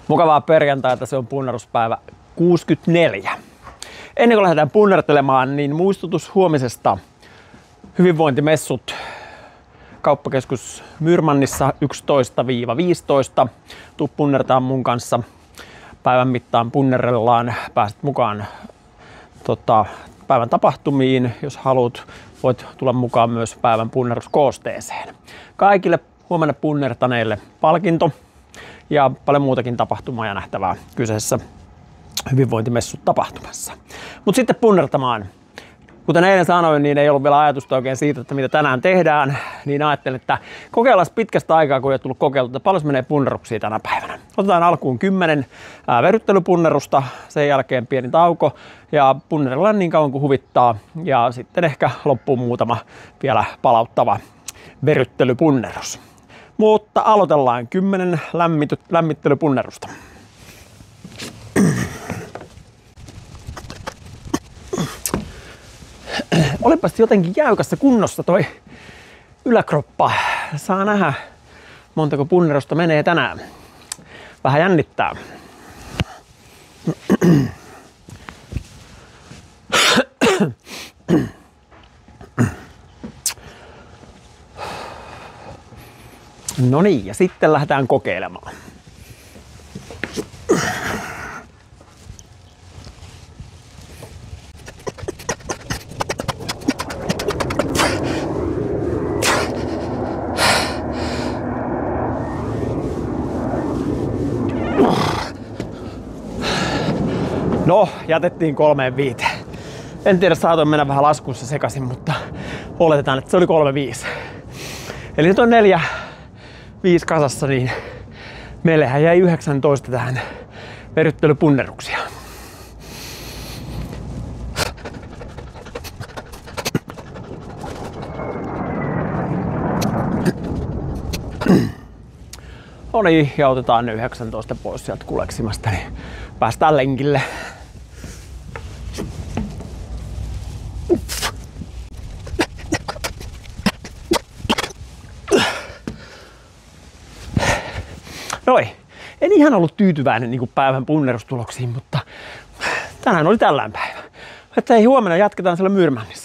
Mukavaa perjantaita, se on punneruspäivä 64. Ennen kuin lähdetään punnertelemaan, niin muistutus huomisesta. Hyvinvointimessut kauppakeskus Myyrmannissa 11-15. Tuu punnertaan mun kanssa. Päivän mittaan punnerellaan. Pääset mukaan päivän tapahtumiin. Jos haluat, voit tulla mukaan myös päivän punneruskoosteeseen. Kaikille huomenna punnertaneille palkinto ja paljon muutakin tapahtumaa ja nähtävää kyseessä hyvinvointimessut tapahtumassa. Mutta sitten punnertamaan. Kuten eilen sanoin, niin ei ollut vielä ajatusta oikein siitä, että mitä tänään tehdään, niin ajattelin, että kokeillaan pitkästä aikaa, kun ei tullut kokeiltu, että paljon menee punneruksia tänä päivänä. Otetaan alkuun 10 verryttelypunnerusta, sen jälkeen pieni tauko ja punnerellaan niin kauan kuin huvittaa ja sitten ehkä loppuun muutama vielä palauttava verryttelypunnerus. Mutta aloitellaan 10 lämmittelypunnerusta. Olipas jotenkin jäykässä kunnossa toi yläkroppa. Saa nähdä, montako punnerusta menee tänään. Vähän jännittää. No niin, ja sitten lähdetään kokeilemaan. No, jätettiin 3-5. En tiedä, saatoin mennä vähän laskussa sekaisin, mutta oletetaan, että se oli 3-5. Eli nyt on 4-5 kasassa, niin meillähän jäi 19 tähän verryttelypunneruksia. No niin, ja otetaan ne 19 pois sieltä kuleksimasta, niin päästään lenkille. Noi, en ihan ollut tyytyväinen niin kuin päivän punnerustuloksiin, mutta tänään oli tällainen päivä. Että ei, huomenna jatketaan siellä Myyrmännissa.